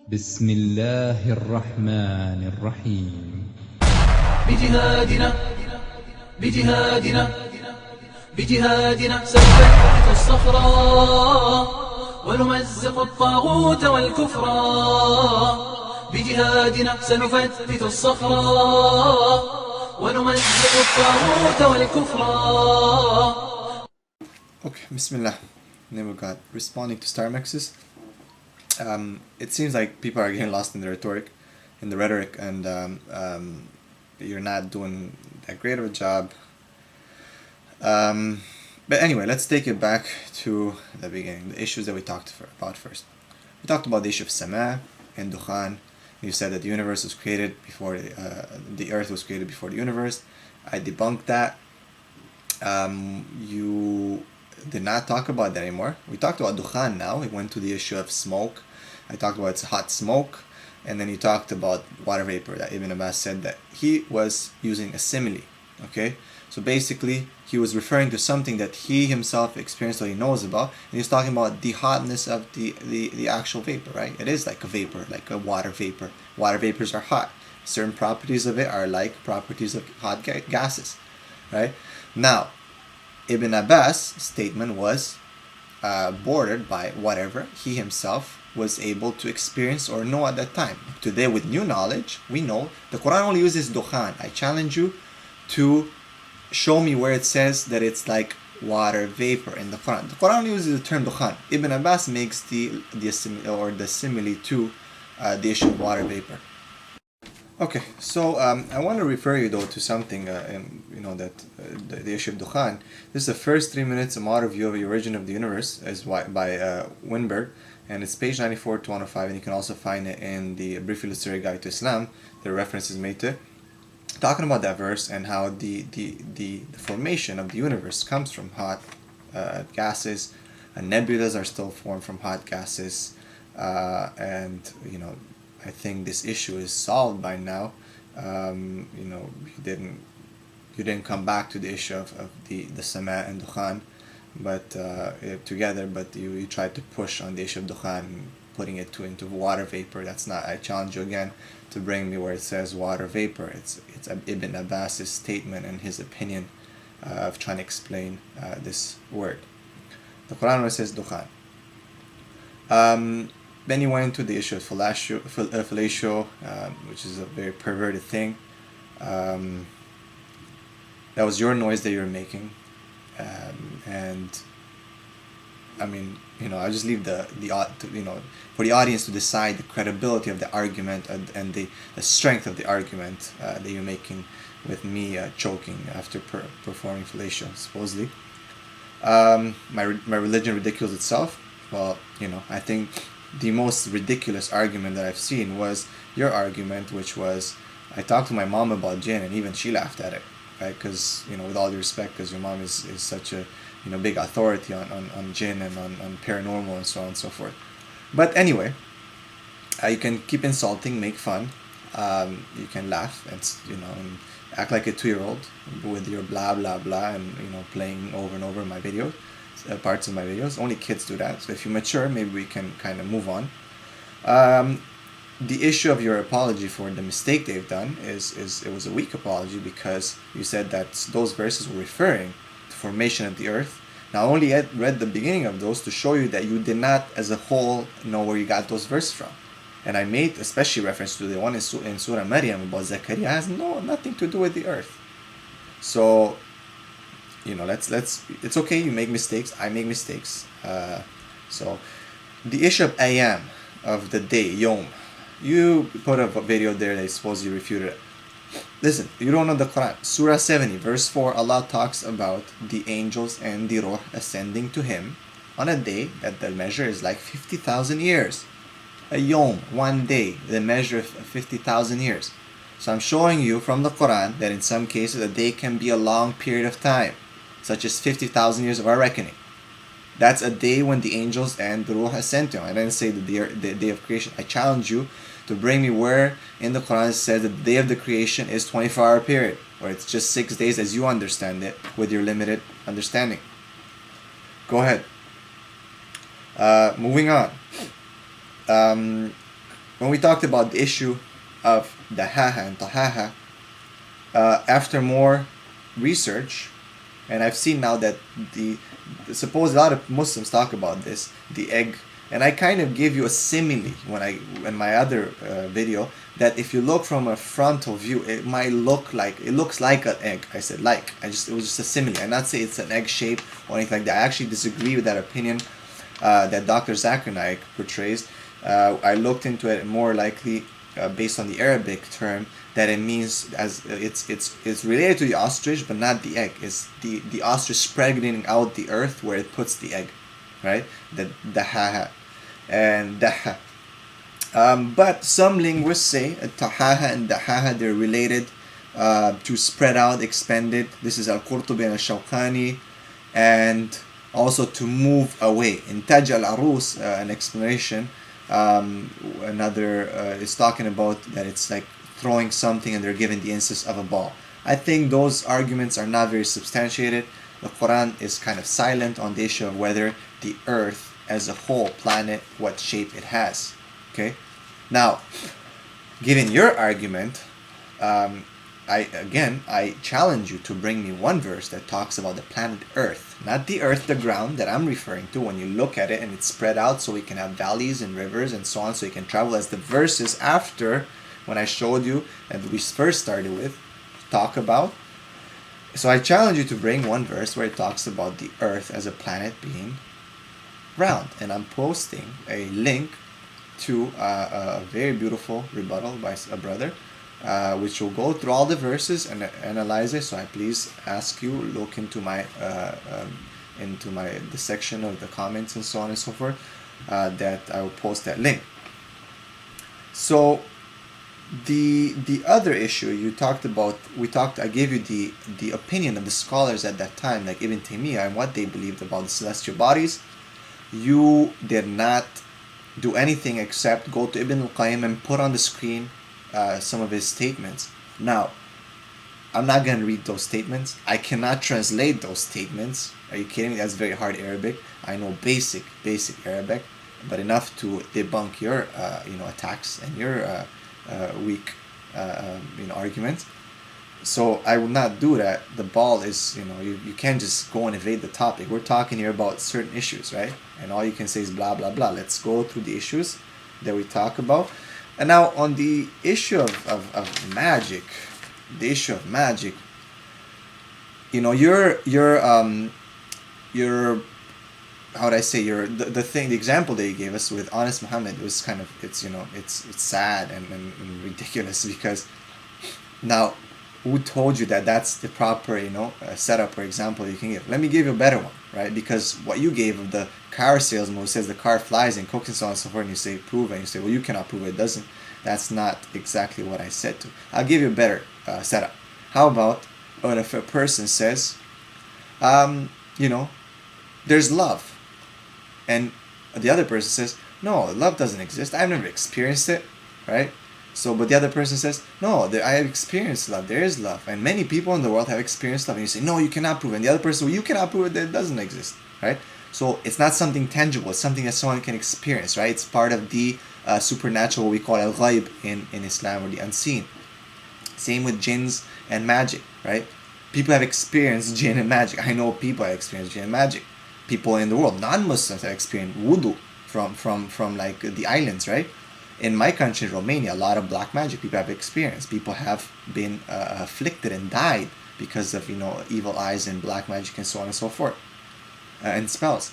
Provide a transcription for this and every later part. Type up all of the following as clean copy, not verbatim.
بسم الله الرحمن الرحيم. بجهادنا بجهادنا بجهادنا سنفتت الصخرة ونمزق الطاغوت والكفرا. بجهادنا سنفتت الصخرة ونمزق الطاغوت والكفرا. Okay, Bismillah. Name of God. Responding to star mixes. It seems like people are getting lost in the rhetoric, and you're not doing that great of a job. But anyway, let's take it back to the beginning, the issues that we talked about first. We talked about the issue of Sama and Dukhan. You said that the universe was created before the earth was created before the universe. I debunked that. You did not talk about that anymore. We talked about Dukhan now. We went to the issue of smoke. I talked about it's hot smoke. And then you talked about water vapor, that Ibn Abbas said that he was using a simile. Okay? So basically, he was referring to something that he himself experienced or he knows about. And he's talking about the hotness of the actual vapor, right? It is like a vapor, like a water vapor. Water vapors are hot. Certain properties of it are like properties of hot gases, right? Now, Ibn Abbas' statement was bordered by whatever he himself was able to experience or know at that time. Today, with new knowledge, we know the Quran only uses dukhan. I challenge you to show me where it says that it's like water vapor in the Quran. The Quran only uses the term dukhan. Ibn Abbas makes the simile to the issue of water vapor. Okay, so I want to refer you though to something, the issue of Dukhan. This is the first 3 minutes, a modern view of the origin of the universe, by Winberg, and it's page 94 to 105, and you can also find it in the Brief Illustrated Guide to Islam. There are references made to it, talking about that verse and how the formation of the universe comes from hot gases, and nebulas are still formed from hot gases, I think this issue is solved by now. You didn't come back to the issue of the Sama and Dukhan, but together. But you tried to push on the issue of Dukhan, putting it into water vapor. That's not. I challenge you again to bring me where it says water vapor. It's Ibn Abbas's statement and his opinion of trying to explain this word. The Quran where it says Dukhan. Then he went into the issue of fellatio, which is a very perverted thing. That was your noise that you were making, and I mean, I'll just leave for the audience to decide the credibility of the argument and the strength of the argument that you're making with me choking after performing fellatio, supposedly. My religion ridicules itself. Well, I think the most ridiculous argument that I've seen was your argument, which was, I talked to my mom about jinn, and even she laughed at it, right? Because, with all due respect, because your mom is such a, big authority on jinn and on paranormal and so on and so forth. But anyway, you can keep insulting, make fun, you can laugh, and act like a 2-year-old with your blah, blah, blah, and, playing over and over my videos. Parts of my videos. Only kids do that. So if you mature, maybe we can kind of move on. The issue of your apology for the mistake they've done is it was a weak apology, because you said that those verses were referring to formation of the earth. Now, I only read the beginning of those to show you that you did not, as a whole, know where you got those verses from. And I made especially reference to the one in Surah Maryam about Zakaria. It has nothing to do with the earth. So, let's it's okay, you make mistakes, I make mistakes. So the issue of ayam, of the day, yom, you put a video there that I suppose you refuted it. Listen, you don't know the Quran. Surah 70 verse 4, Allah talks about the angels and the ruh ascending to him on a day that the measure is like 50,000 years. A yom, one day, the measure of 50,000 years. So I'm showing you from the Quran that in some cases a day can be a long period of time, such as 50,000 years of our reckoning. That's a day when the angels and the ruh ascend to him. I didn't say the day of creation. I challenge you to bring me where in the Quran it says that the day of the creation is 24-hour period, or it's just 6 days as you understand it with your limited understanding. Go ahead. Moving on. when we talked about the issue of dahaha and tahaha, after more research, and I've seen now that suppose a lot of Muslims talk about this, the egg, and I kind of gave you a simile in my other video, that if you look from a frontal view, it looks like an egg. I said like, it was just a simile. I not say it's an egg shape or anything like that. I actually disagree with that opinion that Dr. Zakir Naik portrays. I looked into it more likely based on the Arabic term, that it means as it's related to the ostrich, but not the egg. It's the ostrich spreading out the earth where it puts the egg, right? The dahaha and daha. But some linguists say tahaha and dahaha, they're related to spread out, expanded. This is Al-Qurtubi and Al-Shawqani, and also to move away. In Taj al-Arus, an explanation, another is talking about that it's like throwing something and they're given the instance of a ball. I think those arguments are not very substantiated. The Quran is kind of silent on the issue of whether the earth as a whole planet, what shape it has. Okay, now given your argument, I challenge you to bring me one verse that talks about the planet Earth, not the earth, the ground that I'm referring to. When you look at it and it's spread out so we can have valleys and rivers and so on, so you can travel, as the verses after, when I showed you and we first started with, talk about. So I challenge you to bring one verse where it talks about the earth as a planet being round, and I'm posting a link to a very beautiful rebuttal by a brother, which will go through all the verses and analyze it. So I please ask you, look into the section of the comments and so on and so forth, that I will post that link. So the other issue you talked about, I gave you the opinion of the scholars at that time, like Ibn Taymiyyah, and what they believed about the celestial bodies. You did not do anything except go to Ibn al-Qayyim and put on the screen some of his statements. Now, I'm not going to read those statements. I cannot translate those statements. Are you kidding me? That's very hard Arabic. I know basic Arabic, but enough to debunk your attacks and your weak arguments. So I will not do that. The ball is, you can't just go and evade the topic. We're talking here about certain issues, right? And all you can say is blah, blah, blah. Let's go through the issues that we talk about. And now on the issue of magic, the example that you gave us with Honest Muhammad was kind of, it's sad and ridiculous, because now who told you that that's the proper setup or example you can give? Let me give you a better one, right? Because what you gave of the car salesman who says the car flies and cooks and so on and so forth, and you say prove it, and you say, well, you cannot prove it doesn't. That's not exactly what I said to. I'll give you a better setup. How about when if a person says, there's love, and the other person says, no, love doesn't exist. I've never experienced it, right? So, but the other person says, no, I have experienced love. There is love, and many people in the world have experienced love. And you say, no, you cannot prove it. And the other person, well, you cannot prove it, that it doesn't exist, right? So it's not something tangible. It's something that someone can experience, right? It's part of the supernatural, what we call al-ghaib in Islam, or the unseen. Same with jinns and magic, right? People have experienced jinn and magic. I know people have experienced jinn and magic. People in the world, non-Muslims, have experienced wudu from like the islands, right? In my country, Romania, a lot of black magic people have experienced. People have been afflicted and died because of evil eyes and black magic and so on and so forth, and spells.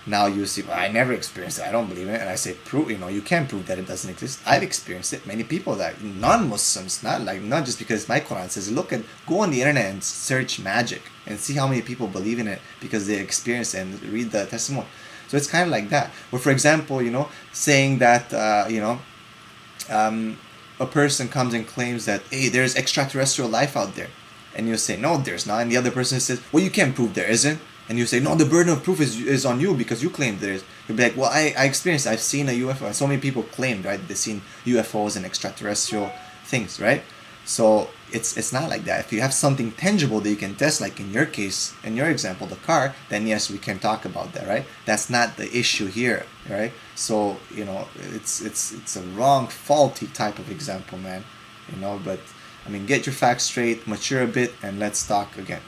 Now you see, well, I never experienced it. I don't believe it, and I say, prove. You can't prove that it doesn't exist. I've experienced it. Many people that non-Muslims, not just because my Quran says, go on the internet and search magic and see how many people believe in it because they experience it, and read the testimony. So it's kind of like that. Or for example, saying that a person comes and claims that, hey, there's extraterrestrial life out there, and you say, no, there's not, and the other person says, well, you can't prove there isn't, and you say, no, the burden of proof is on you because you claim there is. You'll be like, well, I experienced, I've seen a UFO. And so many people claimed, right, they've seen UFOs and extraterrestrial things, right? So it's not like that. If you have something tangible that you can test, like in your case, in your example, the car, then yes, we can talk about that, right? That's not the issue here, right? So, you know, it's a wrong, faulty type of example, man. You know, but I mean, get your facts straight, mature a bit, and let's talk again.